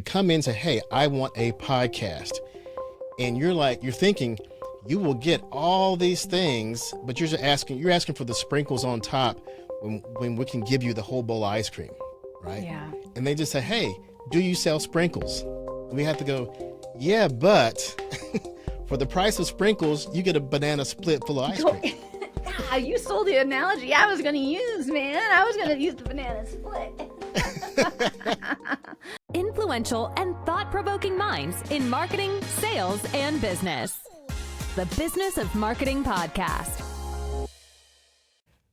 come in and say, hey, I want a podcast. And you're thinking, you will get all these things, but you're asking for the sprinkles on top when we can give you the whole bowl of ice cream, right? Yeah. And they just say, hey, do you sell sprinkles? And we have to go, yeah, but for the price of sprinkles, you get a banana split full of ice cream. You stole the analogy I was going to use, man. I was going to use the banana split. Influential and thought-provoking minds in marketing, sales, and business. The Business of Marketing Podcast.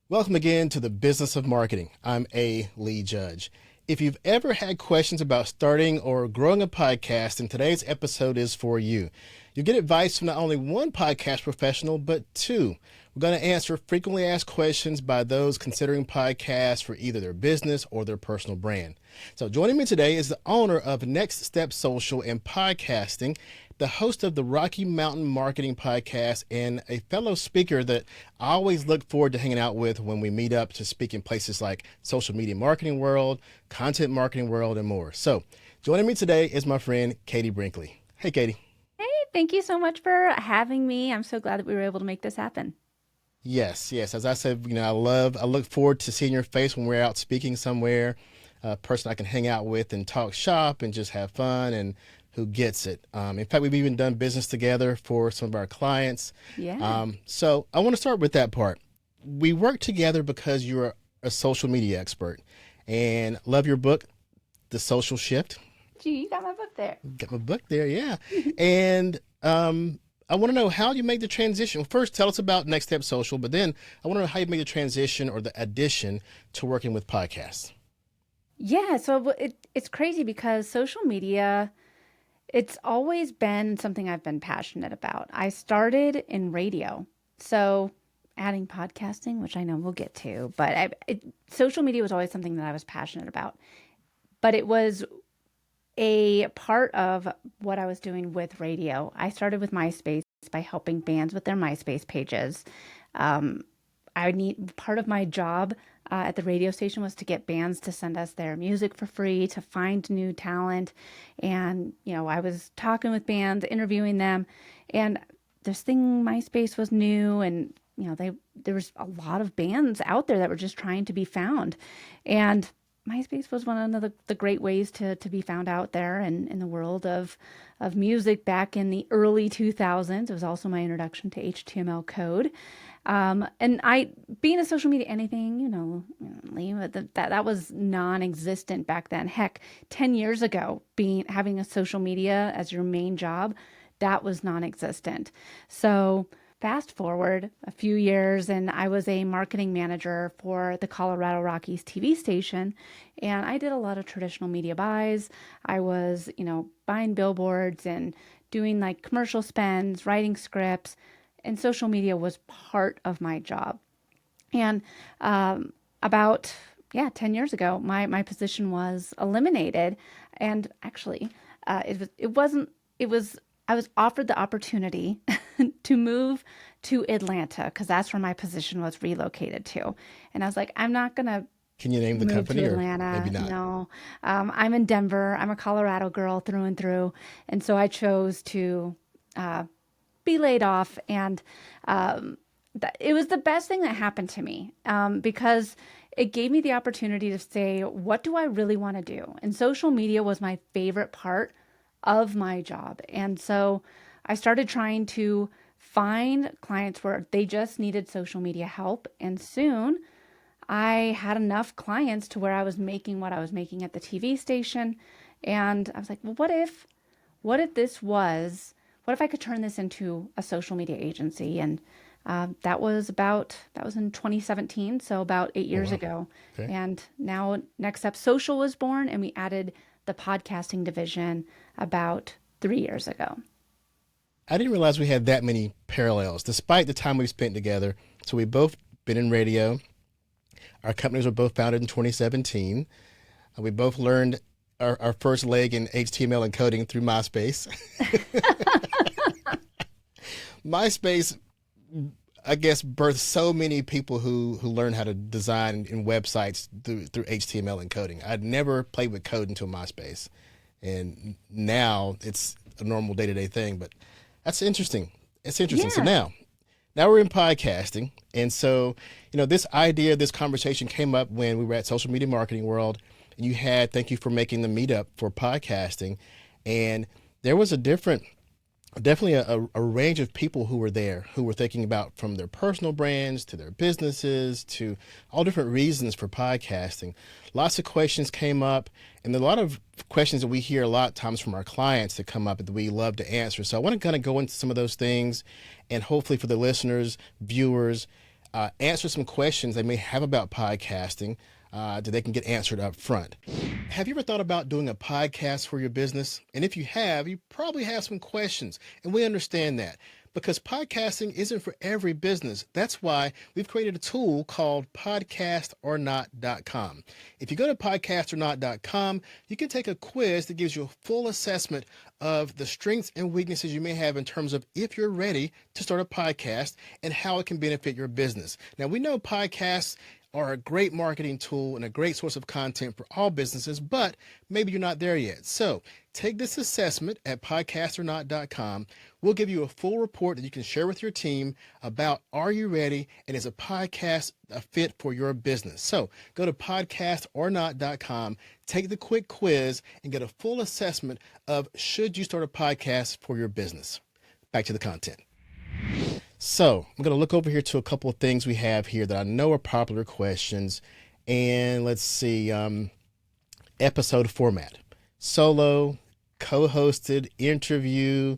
Welcome again to the Business of Marketing. I'm A. Lee Judge. If you've ever had questions about starting or growing a podcast, then today's episode is for you. You'll get advice from not only one podcast professional, but two. We're going to answer frequently asked questions by those considering podcasts for either their business or their personal brand. So joining me today is the owner of Next Step Social and Podcasting, the host of the Rocky Mountain Marketing Podcast, and a fellow speaker that I always look forward to hanging out with when we meet up to speak in places like social media marketing world, content marketing world, and more. So joining me today is my friend, Katie Brinkley. Hey, Katie. Hey, thank you so much for having me. I'm so glad that we were able to make this happen. Yes. As I said, I look forward to seeing your face when we're out speaking somewhere, a person I can hang out with and talk shop and just have fun and who gets it. In fact, we've even done business together for some of our clients. Yeah. So I want to start with that part. We work together because you're a social media expert and love your book, The Social Shift. Gee, you got my book there. Got my book there, yeah. And I want to know how you made the transition. Well, first, tell us about Next Step Social, but then I want to know how you made the transition or the addition to working with podcasts. Yeah, so it's crazy because social media, it's always been something I've been passionate about. I started in radio, so adding podcasting, which I know we'll get to, but social media was always something that I was passionate about. But it was a part of what I was doing with radio. I started with MySpace by helping bands with their MySpace pages. Part of my job at the radio station was to get bands to send us their music for free, to find new talent. And, I was talking with bands, interviewing them, and this thing, MySpace, was new, and, there was a lot of bands out there that were just trying to be found. And MySpace was one of the great ways to be found out there and in the world of music back in the early 2000s. It was also my introduction to HTML code. And being a social media anything, that was non-existent back then. Heck, 10 years ago, having a social media as your main job, that was non-existent. So fast forward a few years, and I was a marketing manager for the Colorado Rockies TV station, and I did a lot of traditional media buys. I was, buying billboards and doing like commercial spends, writing scripts, and social media was part of my job. And about 10 years ago, my position was eliminated, and actually, I was offered the opportunity to move to Atlanta because that's where my position was relocated to. And I was like, I'm not going to. Can you name the company to or Atlanta. maybe not? No, I'm in Denver. I'm a Colorado girl through and through. And so I chose to be laid off. And it was the best thing that happened to me because it gave me the opportunity to say, what do I really want to do? And social media was my favorite part of my job. And so I started trying to find clients where they just needed social media help. And soon I had enough clients to where I was making what I was making at the TV station. And I was like, well, what if I could turn this into a social media agency? And that was in 2017. So about 8 years ago. Okay. And now Next Step Social was born, and we added the podcasting division about 3 years ago. I didn't realize we had that many parallels, despite the time we've spent together. So we've both been in radio. Our companies were both founded in 2017. We both learned our first leg in HTML and coding through MySpace. MySpace, I guess, birthed so many people who learn how to design in websites through HTML and coding. I'd never played with code until MySpace. And now it's a normal day-to-day thing, but that's interesting. It's interesting. Yeah. So now we're in podcasting. And so, this idea, this conversation came up when we were at Social Media Marketing World, and thank you for making the meetup for podcasting. And there was definitely a range of people who were there, who were thinking about from their personal brands to their businesses to all different reasons for podcasting. Lots of questions came up, and a lot of questions that we hear a lot of times from our clients that come up that we love to answer. So I want to kind of go into some of those things, and hopefully for the listeners, viewers, answer some questions they may have about podcasting that they can get answered up front. Have you ever thought about doing a podcast for your business? And if you have, you probably have some questions, and we understand that because podcasting isn't for every business. That's why we've created a tool called podcastornot.com. If you go to podcastornot.com, you can take a quiz that gives you a full assessment of the strengths and weaknesses you may have in terms of if you're ready to start a podcast and how it can benefit your business. Now, we know podcasts are a great marketing tool and a great source of content for all businesses, but maybe you're not there yet. So take this assessment at podcastornot.com. We'll give you a full report that you can share with your team about are you ready and is a podcast a fit for your business. So go to podcastornot.com, take the quick quiz, and get a full assessment of should you start a podcast for your business. Back to the content. So I'm going to look over here to a couple of things we have here that I know are popular questions. And let's see, episode format, solo, co-hosted, interview.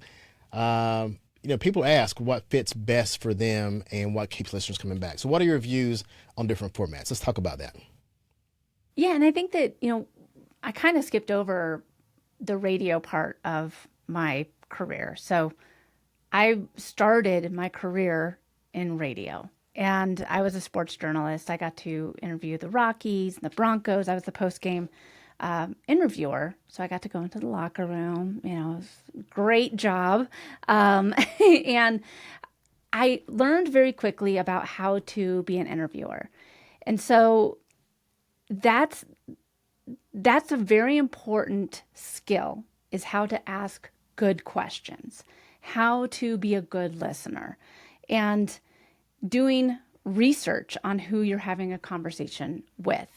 People ask what fits best for them and what keeps listeners coming back. So what are your views on different formats? Let's talk about that. Yeah. And I think that, I kind of skipped over the radio part of my career. So I started my career in radio, and I was a sports journalist. I got to interview the Rockies and the Broncos. I was the post-game interviewer, so I got to go into the locker room. It was a great job. And I learned very quickly about how to be an interviewer. And so that's a very important skill, is how to ask good questions, how to be a good listener, and doing research on who you're having a conversation with.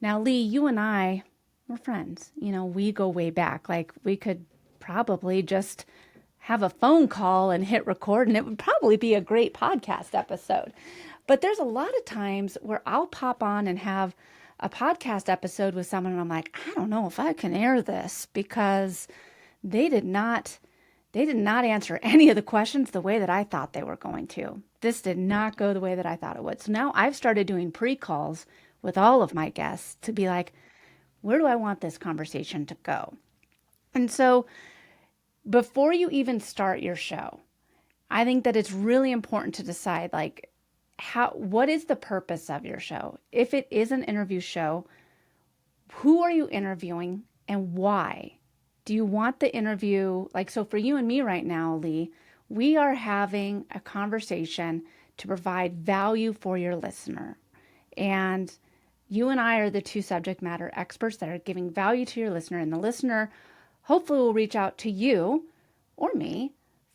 Now, Lee, you and I, we're friends. We go way back. Like, we could probably just have a phone call and hit record, and it would probably be a great podcast episode. But there's a lot of times where I'll pop on and have a podcast episode with someone, and I'm like, I don't know if I can air this because they did not answer any of the questions the way that I thought they were going to. This did not go the way that I thought it would. So now I've started doing pre-calls with all of my guests to be like, where do I want this conversation to go? And so before you even start your show, I think that it's really important to decide, like, what is the purpose of your show? If it is an interview show, who are you interviewing and why? Do you want the interview, so for you and me right now, Lee, we are having a conversation to provide value for your listener. And you and I are the two subject matter experts that are giving value to your listener. And the listener hopefully will reach out to you or me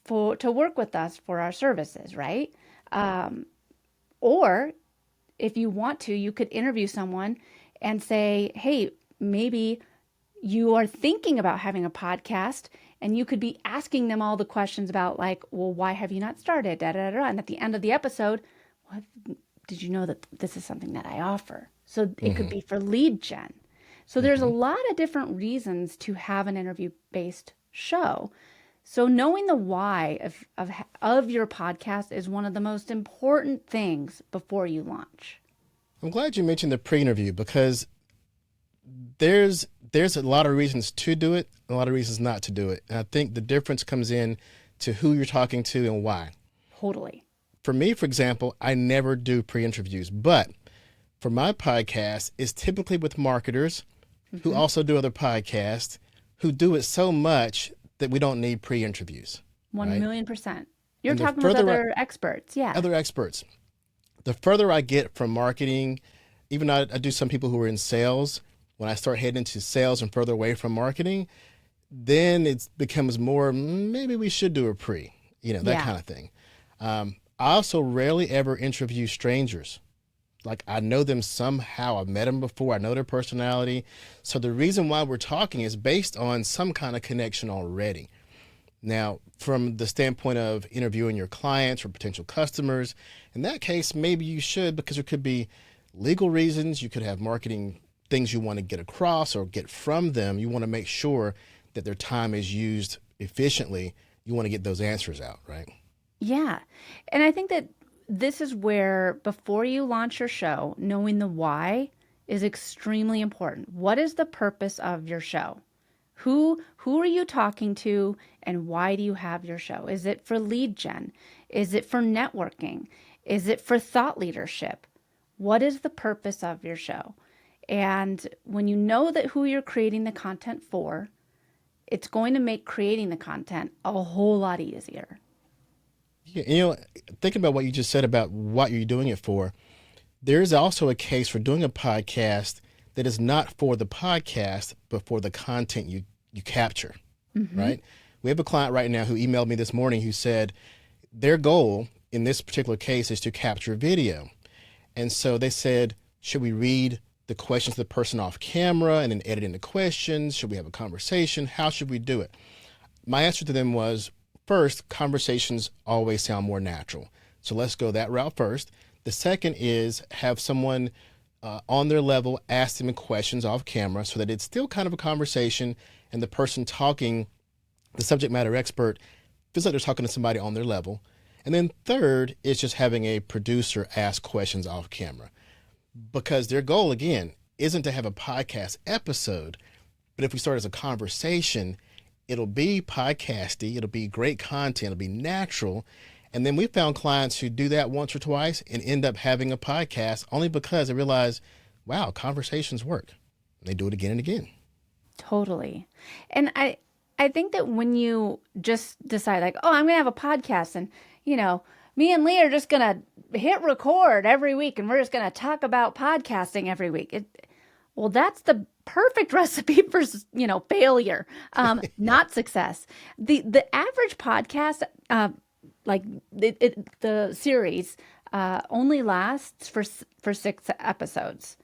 to work with us for our services, right? Or if you want to, you could interview someone and say, hey, maybe you are thinking about having a podcast, and you could be asking them all the questions about, like, well, why have you not started? Da, da, da, da. And at the end of the episode, did you know that this is something that I offer? So it could be for lead gen. So there's a lot of different reasons to have an interview-based show. So knowing the why of your podcast is one of the most important things before you launch. I'm glad you mentioned the pre-interview, because there's a lot of reasons to do it, a lot of reasons not to do it. And I think the difference comes in to who you're talking to and why. Totally. For me, for example, I never do pre-interviews, but for my podcast, it's typically with marketers who also do other podcasts, who do it so much that we don't need pre-interviews. 1,000,000%. You're talking with other experts. Yeah. Other experts. The further I get from marketing, even I do some people who are in sales, when I start heading into sales and further away from marketing, then it becomes more, maybe we should do a pre, that kind of thing. I also rarely ever interview strangers. Like, I know them somehow. I've met them before. I know their personality. So the reason why we're talking is based on some kind of connection already. Now, from the standpoint of interviewing your clients or potential customers, in that case, maybe you should, because there could be legal reasons. You could have marketing things you want to get across or get from them. You want to make sure that their time is used efficiently. You want to get those answers out, right? Yeah. And I think that this is where, before you launch your show, knowing the why is extremely important. What is the purpose of your show? Who are you talking to, and why do you have your show? Is it for lead gen? Is it for networking? Is it for thought leadership? What is the purpose of your show? And when you know that who you're creating the content for, it's going to make creating the content a whole lot easier. Yeah, thinking about what you just said about what you're doing it for, there is also a case for doing a podcast that is not for the podcast, but for the content you capture, right? We have a client right now who emailed me this morning who said their goal in this particular case is to capture video. And so they said, should we read the questions to the person off camera and then edit in the questions? Should we have a conversation? How should we do it? My answer to them was, first, conversations always sound more natural. So let's go that route first. The second is have someone on their level ask them questions off camera so that it's still kind of a conversation and the person talking, the subject matter expert, feels like they're talking to somebody on their level. And then third is just having a producer ask questions off camera, because their goal, again, isn't to have a podcast episode, but if we start as a conversation, it'll be podcasty, it'll be great content, it'll be natural. And then we found clients who do that once or twice and end up having a podcast only because they realize, wow, conversations work. And they do it again and again. Totally. And I think that when you just decide, like, oh, I'm going to have a podcast, and, me and Lee are just going to hit record every week and we're just going to talk about podcasting every week. Well, that's the perfect recipe for, failure, not success. The average podcast, the series, only lasts for 6 episodes,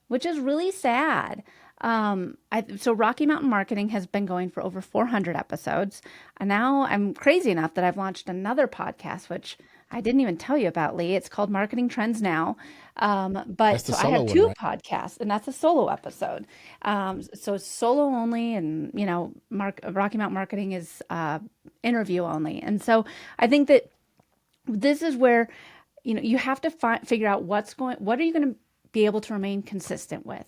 which is really sad. So Rocky Mountain Marketing has been going for over 400 episodes. And now I'm crazy enough that I've launched another podcast, which I didn't even tell you about, Lee. It's called Marketing Trends Now. But so I have 2 podcasts, and that's a solo episode. So it's solo only, and, Rocky Mountain Marketing is interview only. And so I think that this is where, you have to figure out what are you going to be able to remain consistent with?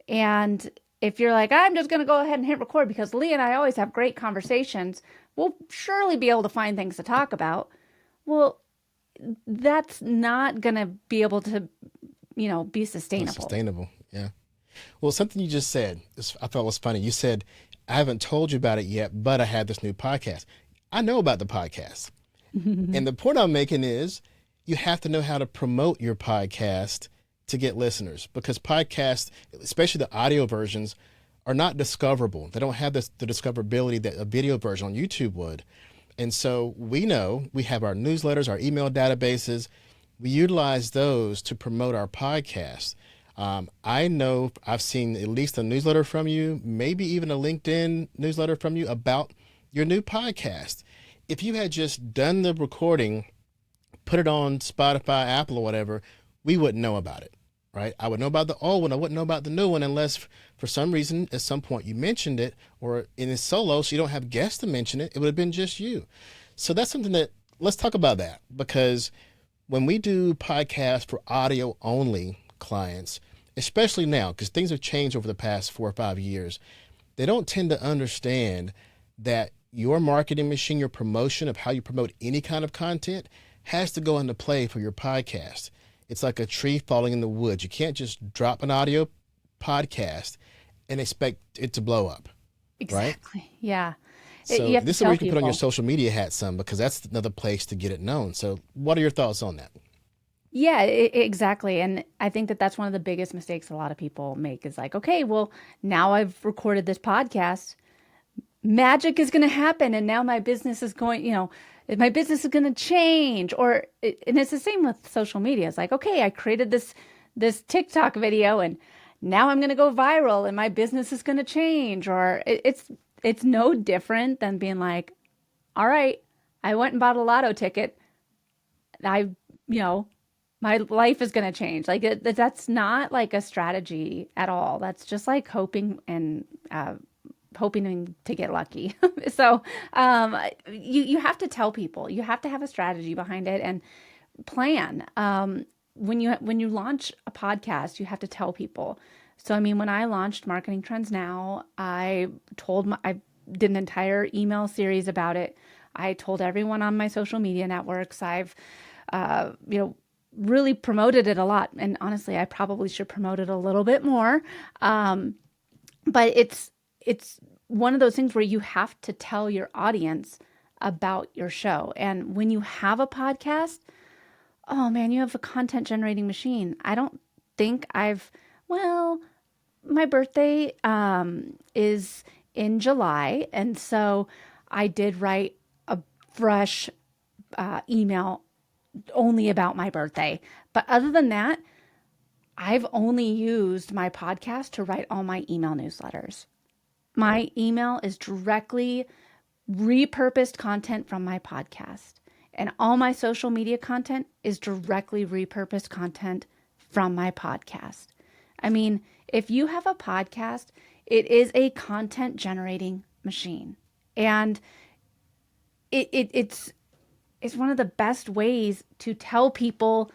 And if you're like, I'm just going to go ahead and hit record because Lee and I always have great conversations, we'll surely be able to find things to talk about. Well, that's not going to be able to, be sustainable. Sustainable, yeah. Well, something you just said, I thought was funny. You said, I haven't told you about it yet, but I had this new podcast. I know about the podcast. And the point I'm making is you have to know how to promote your podcast to get listeners, because podcasts, especially the audio versions, are not discoverable. They don't have the discoverability that a video version on YouTube would. And so we know we have our newsletters, our email databases. We utilize those to promote our podcast. I know I've seen at least a newsletter from you, maybe even a LinkedIn newsletter from you about your new podcast. If you had just done the recording, put it on Spotify, Apple, or whatever, we wouldn't know about it, right? I would know about the old one. I wouldn't know about the new one unless for some reason at some point you mentioned it, or in a solo, so you don't have guests to mention it. It would have been just you. So that's something that, let's talk about that, because when we do podcasts for audio only clients, especially now, because things have changed over the past 4 or 5 years, they don't tend to understand that your marketing machine, your promotion of how you promote any kind of content has to go into play for your podcast. It's like a tree falling in the woods. You can't just drop an audio podcast and expect it to blow up. Exactly. Right? Yeah. So this is where you can put on your social media hat some, because that's another place to get it known. So what are your thoughts on that? Yeah, exactly. And I think that that's one of the biggest mistakes a lot of people make is like, okay, well, now I've recorded this podcast. magic is going to happen and now my business is going, my business is going to change. And it's the same with social media. It's like, okay, I created this TikTok video and now I'm going to go viral and my business is going to change. Or it's no different than being like, all right, I went and bought a lotto ticket. My life is going to change. Like that's not like a strategy at all. That's just like hoping to get lucky. So you have to tell people, you have to have a strategy behind it and plan. When you launch a podcast, you have to tell people. So, I mean, when I launched Marketing Trends Now, I did an entire email series about it. I told everyone on my social media networks. I've, really promoted it a lot. And honestly, I probably should promote it a little bit more. But it's one of those things where you have to tell your audience about your show. And when you have a podcast, oh man, you have a content generating machine. I don't think my birthday is in July. And so I did write a fresh email only about my birthday. But other than that, I've only used my podcast to write all my email newsletters. My email is directly repurposed content from my podcast. And all my social media content is directly repurposed content from my podcast. I mean, if you have a podcast, it is a content generating machine. And it's one of the best ways to tell people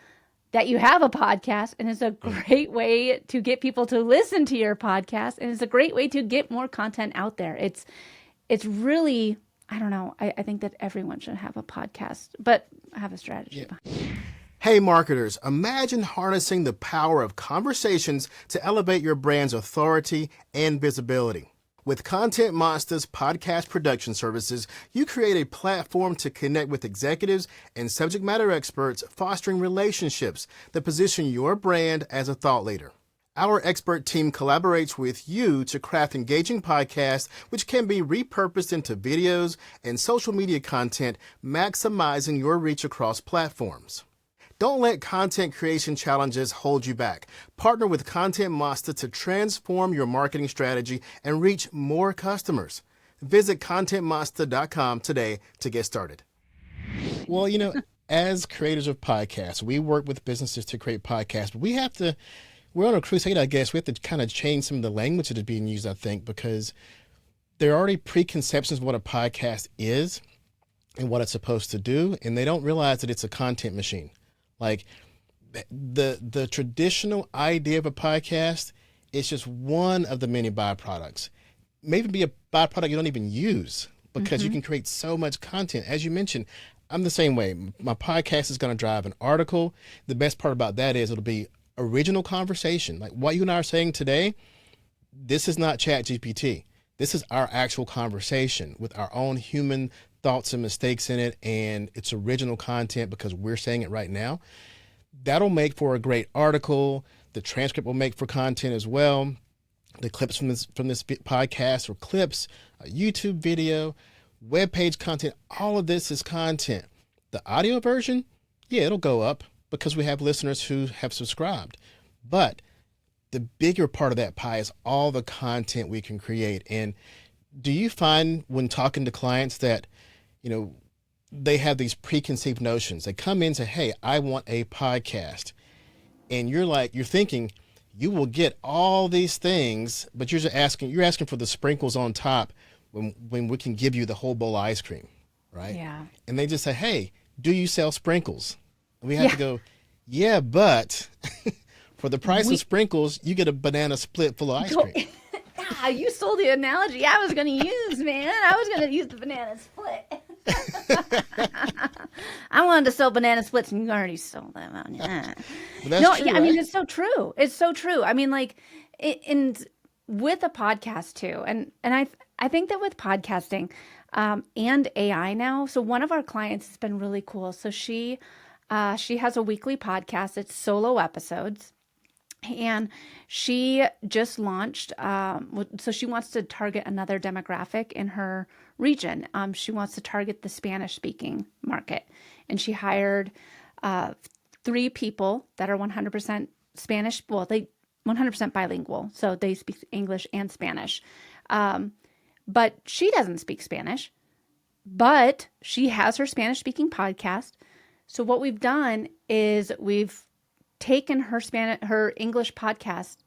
that you have a podcast, and it's a great way to get people to listen to your podcast, and it's a great way to get more content out there. It's really, I don't know, I think that everyone should have a podcast, but I have a strategy behind it. Hey marketers, imagine harnessing the power of conversations to elevate your brand's authority and visibility. With Content Monster's podcast production services, you create a platform to connect with executives and subject matter experts, fostering relationships that position your brand as a thought leader. Our expert team collaborates with you to craft engaging podcasts, which can be repurposed into videos and social media content, maximizing your reach across platforms. Don't let content creation challenges hold you back. Partner with Content Master to transform your marketing strategy and reach more customers. Visit contentmaster.com today to get started. Well, as creators of podcasts, we work with businesses to create podcasts, but we're on a crusade, I guess. We have to kind of change some of the language that is being used, I think, because there are already preconceptions of what a podcast is and what it's supposed to do, and they don't realize that it's a content machine. Like the traditional idea of a podcast is just one of the many byproducts. Maybe be a byproduct you don't even use because you can create so much content. As you mentioned, I'm the same way. My podcast is going to drive an article. The best part about that is it'll be original conversation. Like what you and I are saying today, this is not ChatGPT. This is our actual conversation with our own human thoughts and mistakes in it, and it's original content because we're saying it right now. That'll make for a great article. The transcript will make for content as well. The clips from this podcast or clips, a YouTube video, web page content, all of this is content. The audio version, yeah, it'll go up because we have listeners who have subscribed. But the bigger part of that pie is all the content we can create. And do you find when talking to clients that they have these preconceived notions? They come in and say, hey, I want a podcast. And you're thinking you will get all these things, but you're asking for the sprinkles on top when we can give you the whole bowl of ice cream, right? Yeah. And they just say, hey, do you sell sprinkles? And we have to go, yeah, but for the price of sprinkles, you get a banana split full of ice cream. You stole the analogy I was going to use, man. I was going to use the banana split. I wanted to sell banana splits, and you already stole them. That's true, I right? mean, it's so true. It's so true. I mean, like, with a podcast too, and I think that with podcasting and AI now. So one of our clients has been really cool. So she has a weekly podcast. It's solo episodes. And she just launched, so she wants to target another demographic in her region. She wants to target the Spanish speaking market. And she hired 3 people that are 100% Spanish. Well, they 100% bilingual. So they speak English and Spanish. But she doesn't speak Spanish, but she has her Spanish speaking podcast. So what we've done is we've taken her English podcast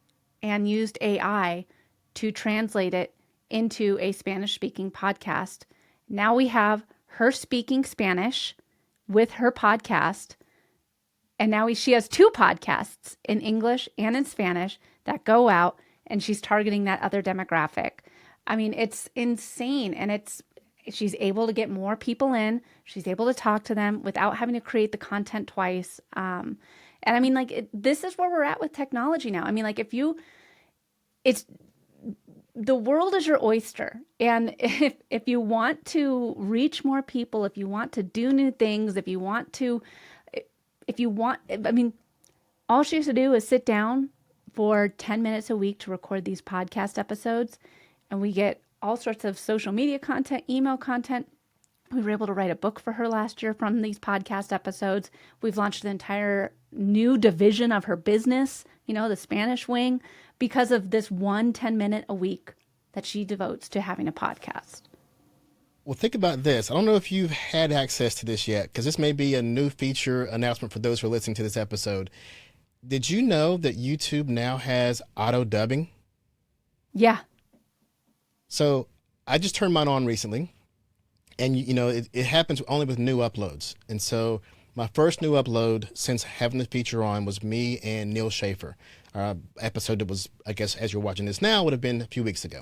and used AI to translate it into a Spanish speaking podcast. Now we have her speaking Spanish with her podcast. And now she has 2 podcasts in English and in Spanish that go out, and she's targeting that other demographic. I mean, it's insane. And she's able to get more people in. She's able to talk to them without having to create the content twice. And I mean, like, this is where we're at with technology now. I mean, like, the world is your oyster. And if you want to reach more people, if you want to do new things, I mean, all she has to do is sit down for 10 minutes a week to record these podcast episodes. And we get all sorts of social media content, email content. We were able to write a book for her last year from these podcast episodes. We've launched an entire new division of her business, the Spanish wing, because of this 10-minute a week that she devotes to having a podcast. Well, think about this. I don't know if you've had access to this yet, because this may be a new feature announcement for those who are listening to this episode. Did you know that YouTube now has auto dubbing? Yeah. So I just turned mine on recently, and it happens only with new uploads. And so my first new upload since having the feature on was me and Neil Schaefer. Our episode that was, I guess, as you're watching this now, would have been a few weeks ago.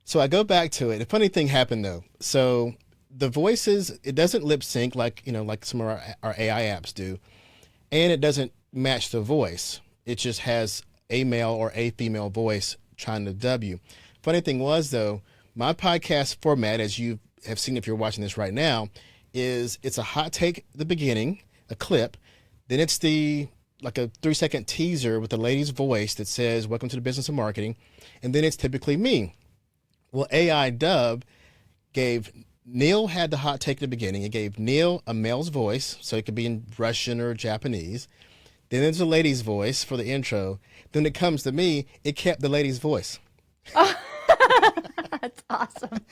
So I go back to it. A funny thing happened though. So the voices, it doesn't lip sync like some of our AI apps do, and it doesn't match the voice. It just has a male or a female voice trying to dub you. Funny thing was though, my podcast format, as you have seen if you're watching this right now, is it's a hot take at the beginning, a clip, then it's like a 3-second teaser with the lady's voice that says, "Welcome to the business of marketing," and then it's typically me. Well, AI dub gave Neil had the hot take at the beginning. It gave Neil a male's voice, so it could be in Russian or Japanese. Then there's a lady's voice for the intro. Then it comes to me, it kept the lady's voice. Oh, that's awesome.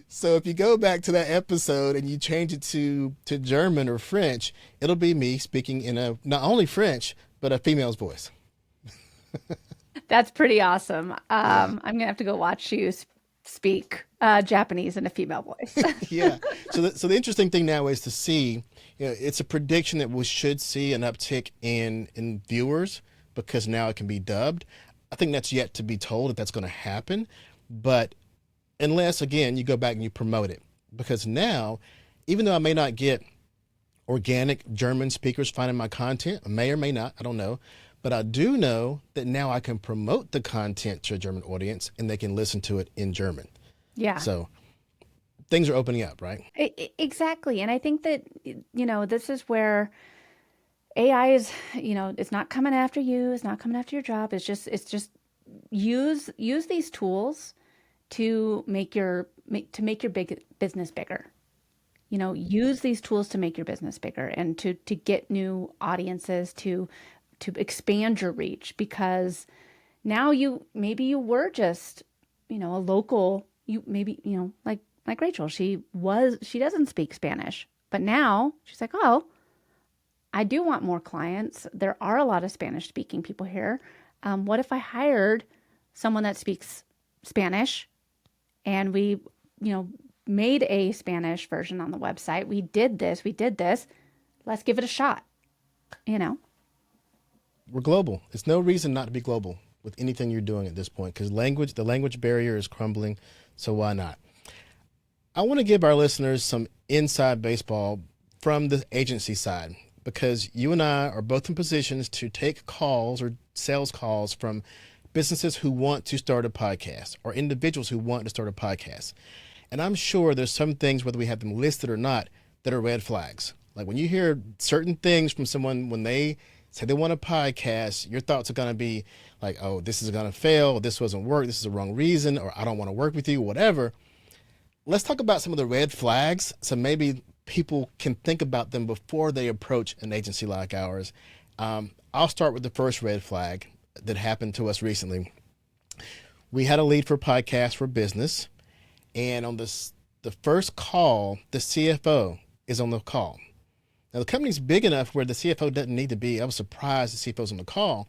So if you go back to that episode and you change it to German or French, it'll be me speaking in not only French, but a female's voice. That's pretty awesome. I'm going to have to go watch you speak Japanese in a female voice. Yeah. So the interesting thing now is to see, it's a prediction that we should see an uptick in viewers because now it can be dubbed. I think that's yet to be told if that's going to happen. But unless, again, you go back and you promote it. Because now, even though I may not get organic German speakers finding my content, I may or may not, I don't know. But I do know that now I can promote the content to a German audience and they can listen to it in German. Yeah. So things are opening up, right? Exactly. And I think that, this is where AI is, it's not coming after you. It's not coming after your job. It's just use these tools to make your big business bigger. Use these tools to make your business bigger and to get new audiences, to expand your reach, because now maybe you were just, a local, like Rachel, she doesn't speak Spanish, but now she's like, oh, I do want more clients. There are a lot of Spanish speaking people here. What if I hired someone that speaks Spanish and we, made a Spanish version on the website. We did this. Let's give it a shot, We're global. It's no reason not to be global with anything you're doing at this point, because the language barrier is crumbling. So why not? I want to give our listeners some inside baseball from the agency side, because you and I are both in positions to take calls or sales calls from businesses who want to start a podcast or individuals who want to start a podcast. And I'm sure there's some things, whether we have them listed or not, that are red flags. Like when you hear certain things from someone, when they say they want a podcast, your thoughts are going to be like, oh, this is going to fail, this wasn't work, this is the wrong reason, or I don't want to work with you, whatever. Let's talk about some of the red flags so maybe people can think about them before they approach an agency like ours. I'll start with the first red flag that happened to us recently. We had a lead for podcast for business, and on the first call, the CFO is on the call. Now, the company's big enough where the CFO doesn't need to be. I was surprised the CFO's on the call,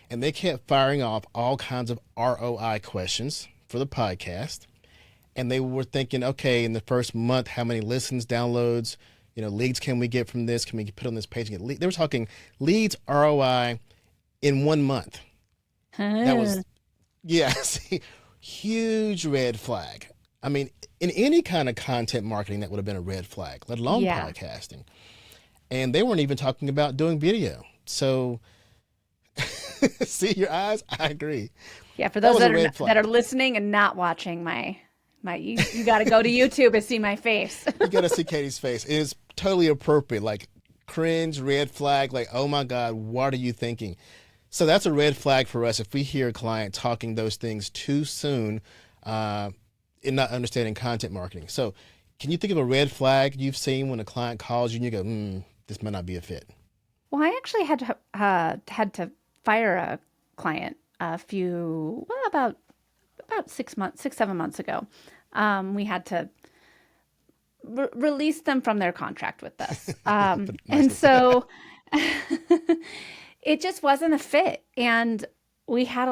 and they kept firing off all kinds of ROI questions for the podcast. And they were thinking, okay, in the first month, how many listens, downloads, leads can we get from this? Can we put on this page and get leads? They were talking leads ROI in 1 month. That was, see, huge red flag. I mean, in any kind of content marketing, that would have been a red flag, let alone podcasting. And they weren't even talking about doing video. So, see your eyes? I agree. Yeah, for those that are listening and not watching you got to go to YouTube and see my face. You got to see Katie's face. It is totally appropriate, like cringe, red flag, like, oh my God, what are you thinking? So that's a red flag for us if we hear a client talking those things too soon and not understanding content marketing. So can you think of a red flag you've seen when a client calls you and you go, this might not be a fit? Well, I actually had to fire a client about 7 months ago. We had to release them from their contract with us. And so it just wasn't a fit. And we had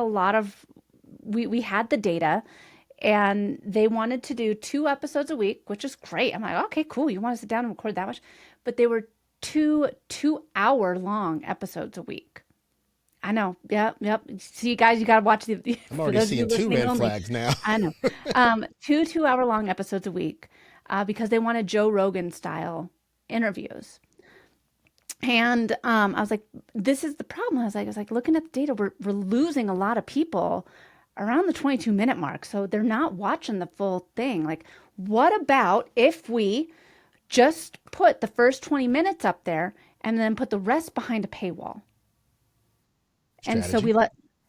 we had the data, and they wanted to do 2 episodes a week, which is great. I'm like, okay, cool. You want to sit down and record that much? But they were 2-hour long episodes a week. I know. Yep. See, guys, you got to watch the. I'm already seeing 2 red flags now. I know. 2 hour long episodes a week, because they wanted Joe Rogan style interviews. And I was like, this is the problem. I was like, looking at the data, we're losing a lot of people around the 22-minute mark. So they're not watching the full thing. Like, what about if we just put the first 20 minutes up there and then put the rest behind a paywall? Strategy.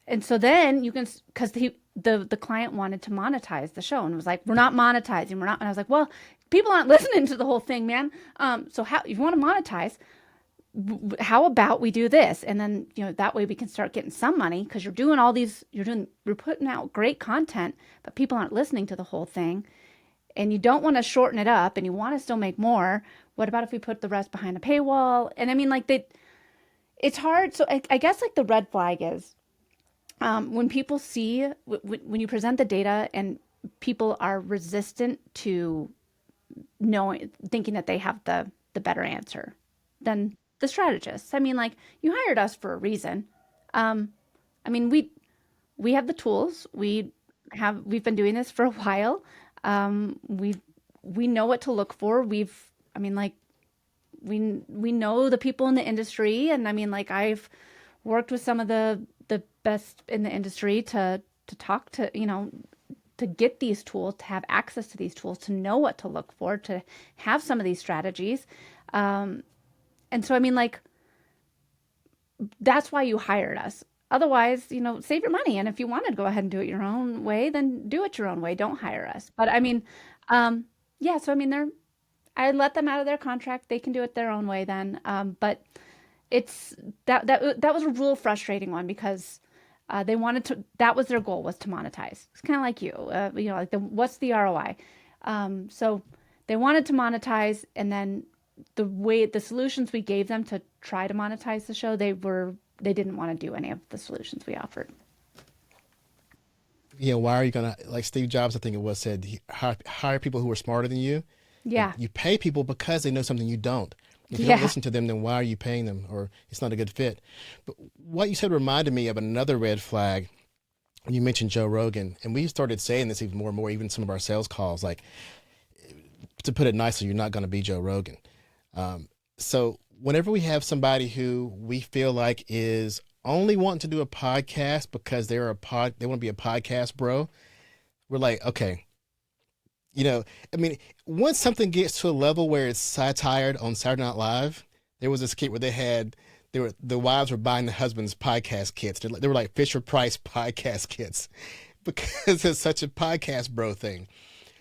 And so then you can, because the client wanted to monetize the show and was like, we're not monetizing, and I was like, well, people aren't listening to the whole thing, man. So if you want to monetize, how about we do this? And then, that way we can start getting some money, because you're putting out great content, but people aren't listening to the whole thing, and you don't want to shorten it up, and you want to still make more. What about if we put the rest behind a paywall? And I mean, it's hard. So I guess like the red flag is when people see, when you present the data and people are resistant to thinking that they have the better answer than the strategists. I mean, like, you hired us for a reason. I mean, we have the tools. We've been doing this for a while. We know what to look for. We know the people in the industry, and I mean, like, I've worked with some of the best in the industry to talk to, to get these tools, to have access to these tools, to know what to look for, to have some of these strategies. And so, I mean, like, that's why you hired us. Otherwise, save your money. And if you want to go ahead and do it your own way, then do it your own way. Don't hire us. But I mean, so I mean, I let them out of their contract. They can do it their own way then. But it's that was a real frustrating one, because they wanted to. That was their goal, was to monetize. It's kind of like what's the ROI? So they wanted to monetize, and then the solutions we gave them to try to monetize the show, they didn't want to do any of the solutions we offered. Why are you gonna, like Steve Jobs, I think it was, said, hire people who are smarter than you? Yeah. You pay people because they know something you don't. If you don't listen to them, then why are you paying them? Or it's not a good fit. But what you said reminded me of another red flag when you mentioned Joe Rogan. And we started saying this even more and more, even some of our sales calls, like, to put it nicely, you're not going to be Joe Rogan. So whenever we have somebody who we feel like is only wanting to do a podcast because they want to be a podcast bro, we're like, okay. I mean, once something gets to a level where it's satired on Saturday Night Live, there was a skit where they had the wives were buying the husband's podcast kits. They were like Fisher Price podcast kits because it's such a podcast bro thing.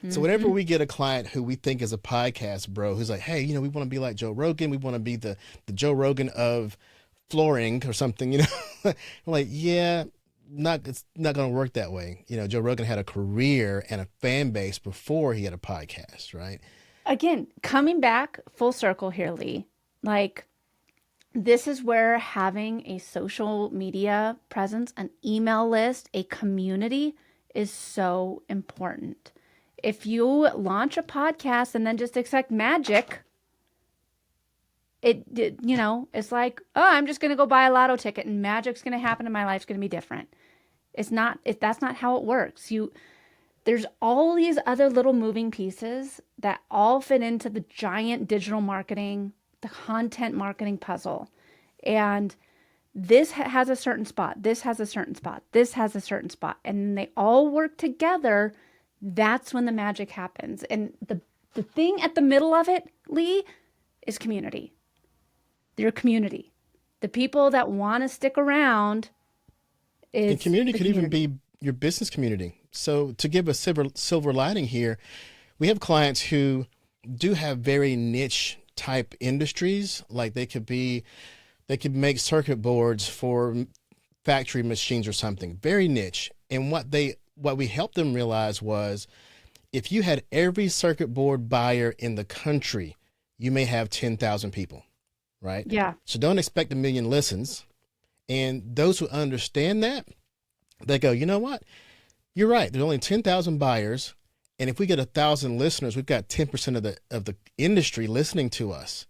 So whenever we get a client who we think is a podcast bro, who's like, hey, you know, we want to be like Joe Rogan. We want to be the Joe Rogan of flooring or something, you know, I'm like, yeah, it's not going to work that way. You know, Joe Rogan had a career and a fan base before he had a podcast, right? Again, coming back full circle here, Lee, like this is where having a social media presence, an email list, a community is so important. If you launch a podcast and then just expect magic, you know, it's like, oh, I'm just going to go buy a lotto ticket and magic's going to happen and my life's going to be different. That's not how it works. There's all these other little moving pieces that all fit into the giant digital marketing, the content marketing puzzle. And this has a certain spot. This has a certain spot. This has a certain spot. And they all work together. That's when the magic happens. And the thing at the middle of it, Lee, is community. Your community. The people that want to stick around is and community the could community. even be your business community. So to give a silver lining here, we have clients who do have very niche type industries. Like they could make circuit boards for factory machines or something, very niche. And what we helped them realize was if you had every circuit board buyer in the country, you may have 10,000 people, right? Yeah. So don't expect 1 million listens. And those who understand that, they go, you know what? You're right. There's only 10,000 buyers. And if we get 1,000 listeners, we've got 10% of the industry listening to us.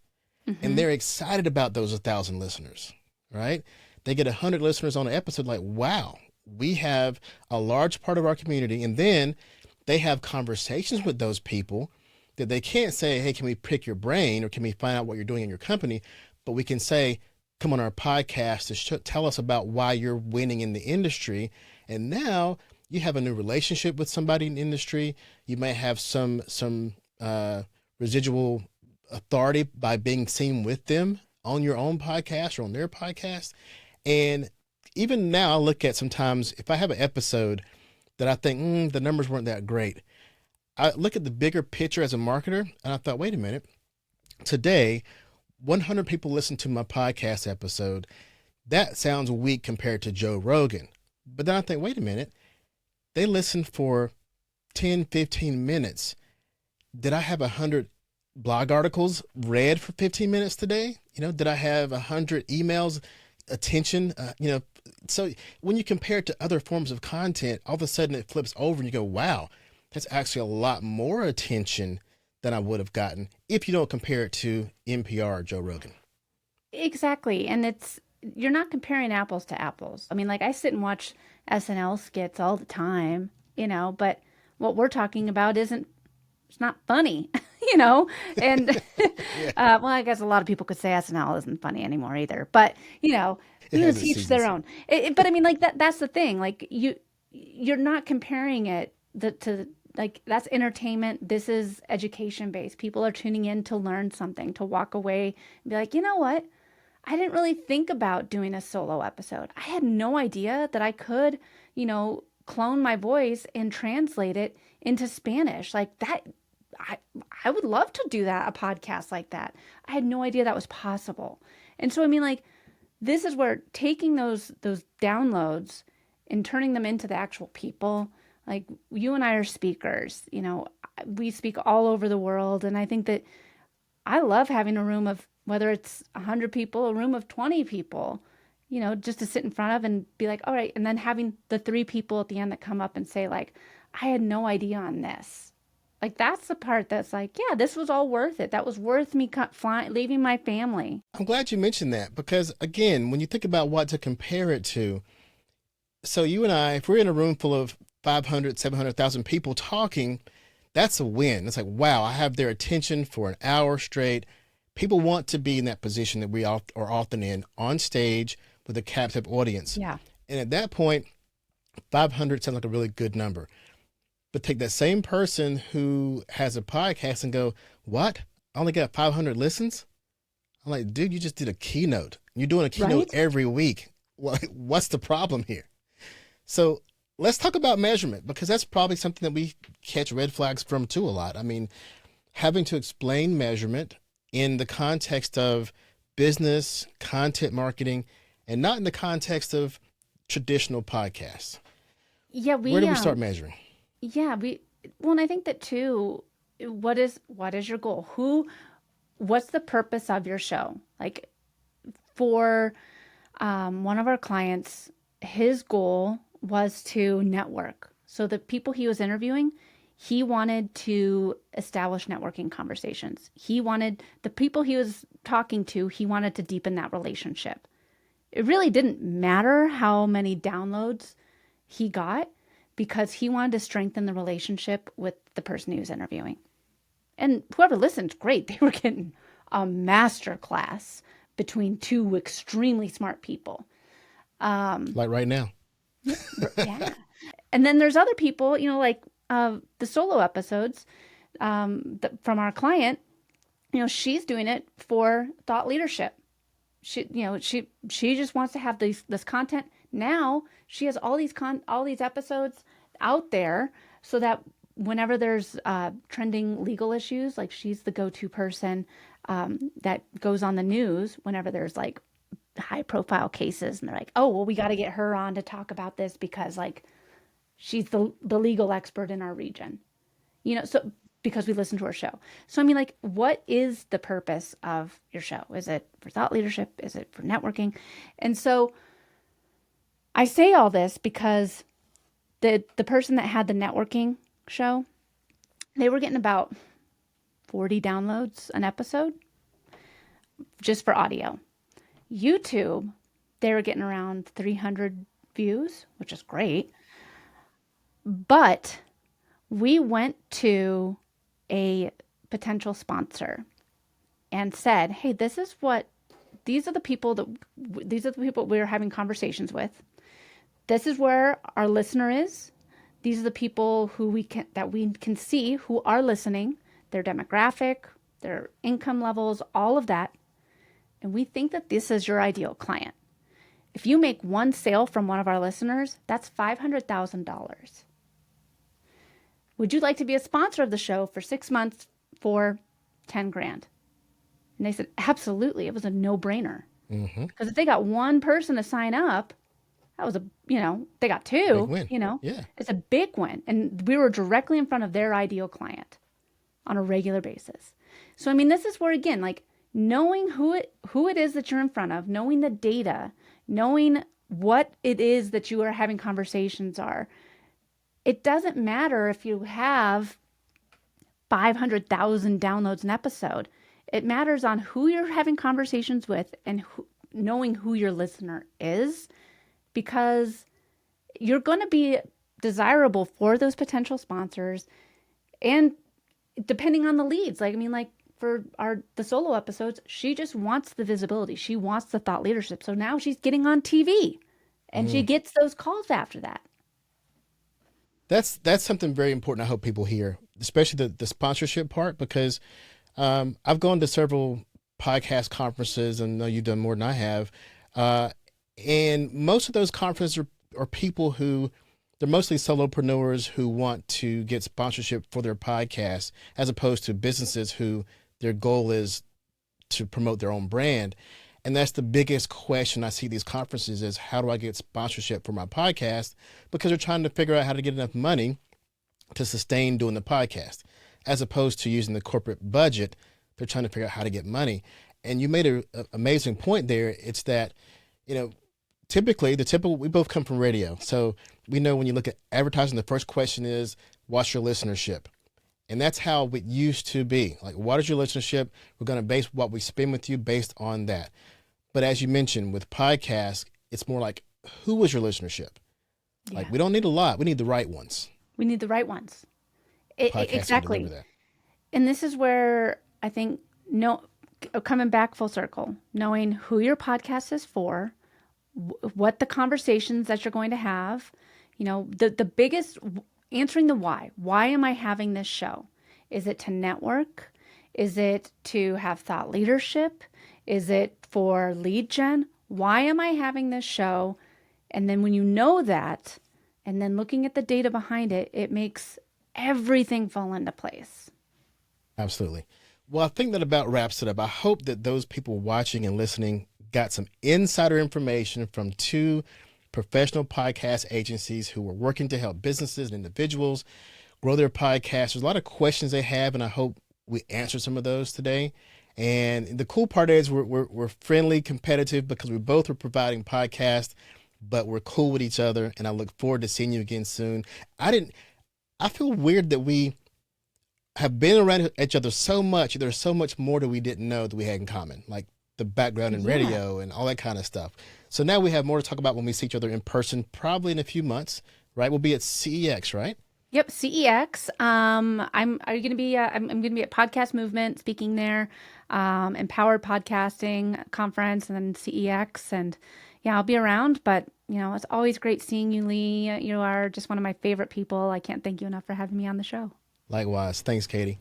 And they're excited about those 1,000 listeners, right? They get 100 listeners on an episode like, wow, we have a large part of our community. And then they have conversations with those people that they can't say, hey, can we pick your brain or can we find out what you're doing in your company? But we can say, come on our podcast to tell us about why you're winning in the industry. And now you have a new relationship with somebody in the industry. You may have some residual authority by being seen with them on your own podcast or on their podcast. And even now I look at sometimes if I have an episode that I think the numbers weren't that great, I look at the bigger picture as a marketer and I thought, wait a minute, today 100 people listen to my podcast episode. That sounds weak compared to Joe Rogan. But then I think, wait a minute, they listened for 10, 15 minutes. Did I have 100 blog articles read for 15 minutes today? You know, did I have 100 emails, attention? So when you compare it to other forms of content, all of a sudden it flips over and you go, wow, that's actually a lot more attention than I would have gotten if you don't compare it to NPR or Joe Rogan. Exactly. And you're not comparing apples to apples. I mean, like I sit and watch SNL skits all the time, you know, but what we're talking about it's not funny, you know, and well, I guess a lot of people could say SNL isn't funny anymore either, but you know, teach their own. But I mean, like that's the thing, like you're not comparing it to like that's entertainment. This is education based. People are tuning in to learn something, to walk away and be like, you know what? I didn't really think about doing a solo episode. I had no idea that I could, you know, clone my voice and translate it into Spanish. Like that, I would love to do that, a podcast like that. I had no idea that was possible. And so, I mean, like, this is where taking those downloads and turning them into the actual people, like you and I are speakers, you know, we speak all over the world. And I think that I love having a room of, whether it's 100 people, a room of 20 people, you know, just to sit in front of and be like, all right. And then having the 3 people at the end that come up and say like, I had no idea on this. Like, that's the part that's like, yeah, this was all worth it. That was worth me leaving my family. I'm glad you mentioned that because, again, when you think about what to compare it to, so you and I, if we're in a room full of 500, 700,000 people talking, that's a win. It's like, wow, I have their attention for an hour straight. People want to be in that position that we are often in, on stage with a captive audience. Yeah. And at that point, 500 sounds like a really good number. But take that same person who has a podcast and go, what? I only got 500 listens? I'm like, dude, you just did a keynote You're doing a keynote Right? every week. What's the problem here? So let's talk about measurement, because that's probably something that we catch red flags from too a lot. I mean, having to explain measurement in the context of business, content marketing, and not in the context of traditional podcasts. Yeah, Where do we start measuring? yeah, well, and I think that too, what is your goal? What's the purpose of your show? Like for one of our clients, his goal was to network. So the people he was interviewing, he wanted to establish networking conversations. He wanted the people he was talking to, he wanted to deepen that relationship. It really didn't matter how many downloads he got because he wanted to strengthen the relationship with the person he was interviewing. And whoever listened, great. They were getting a master class between two extremely smart people. Like right now. Yeah. And then there's other people, like the solo episodes from our client, she's doing it for thought leadership. She just wants to have this content. Now she has all these episodes out there so that whenever there's trending legal issues, like she's the go-to person that goes on the news whenever there's like high profile cases and they're like, oh, well, we got to get her on to talk about this because like she's the legal expert in our region, so because we listen to her show. So, I mean, like, what is the purpose of your show? Is it for thought leadership? Is it for networking? And so I say all this because the person that had the networking show, they were getting about 40 downloads an episode just for audio. YouTube, they were getting around 300 views, which is great. But we went to a potential sponsor and said, hey, these are the people we're having conversations with. This is where our listener is. These are the people who we can see who are listening, their demographic, their income levels, all of that. And we think that this is your ideal client. If you make one sale from one of our listeners, that's $500,000. Would you like to be a sponsor of the show for 6 months for 10 grand? And they said, absolutely. It was a no-brainer. Because if they got one person to sign up, that was they got two, Big win. Yeah. It's a big win. And we were directly in front of their ideal client on a regular basis. So, I mean, this is where, again, like knowing who it is that you're in front of, knowing the data, knowing what it is that you are having conversations are. It doesn't matter if you have 500,000 downloads an episode. It matters on who you're having conversations with and knowing who your listener is, because you're going to be desirable for those potential sponsors. And depending on the leads, for the solo episodes, she just wants the visibility. She wants the thought leadership. So now she's getting on TV and she gets those calls after that. That's something very important I hope people hear, especially the sponsorship part, because I've gone to several podcast conferences, and I know you've done more than I have. And most of those conferences are people who, they're mostly solopreneurs who want to get sponsorship for their podcast, as opposed to businesses who their goal is to promote their own brand. And that's the biggest question I see at these conferences is, how do I get sponsorship for my podcast? Because they're trying to figure out how to get enough money to sustain doing the podcast, as opposed to using the corporate budget. They're trying to figure out how to get money. And you made an amazing point there. It's that, typically we both come from radio. So we know when you look at advertising, the first question is, what's your listenership? And that's how it used to be. Like, what is your listenership? We're going to base what we spend with you based on that. But as you mentioned, with podcasts, it's more like, who is your listenership? Yeah. Like, we don't need a lot. We need the right ones. We need the right ones. Exactly. And this is where I think, coming back full circle, knowing who your podcast is for, what the conversations that you're going to have, the biggest, answering the why. Why am I having this show? Is it to network? Is it to have thought leadership? Is it for lead gen? Why am I having this show? And then when you know that, and then looking at the data behind it, it makes everything fall into place. Absolutely. Well, I think that about wraps it up. I hope that those people watching and listening got some insider information from two professional podcast agencies who are working to help businesses and individuals grow their podcasts. There's a lot of questions they have, and I hope we answered some of those today. And the cool part is we're friendly, competitive, because we both are providing podcasts, but we're cool with each other. And I look forward to seeing you again soon. I feel weird that we have been around each other so much. There's so much more that we didn't know that we had in common, like the background in radio and all that kind of stuff. So now we have more to talk about when we see each other in person, probably in a few months, right? We'll be at CEX, right? Yep, CEX. I'm going to be at Podcast Movement speaking there, Empowered Podcasting Conference, and then CEX. And yeah, I'll be around, but it's always great seeing you, Lee. You are just one of my favorite people. I can't thank you enough for having me on the show. Likewise. Thanks, Katie.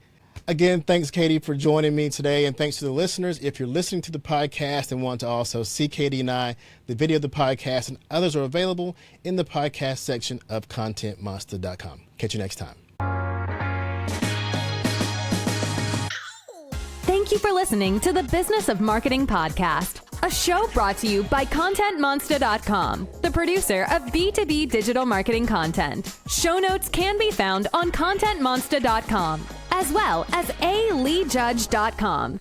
Again, thanks, Katie, for joining me today. And thanks to the listeners. If you're listening to the podcast and want to also see Katie and I, the video of the podcast and others are available in the podcast section of contentmonster.com. Catch you next time. Thank you for listening to the Business of Marketing podcast, a show brought to you by ContentMonster.com, the producer of B2B digital marketing content. Show notes can be found on ContentMonster.com, as well as ALeeJudge.com.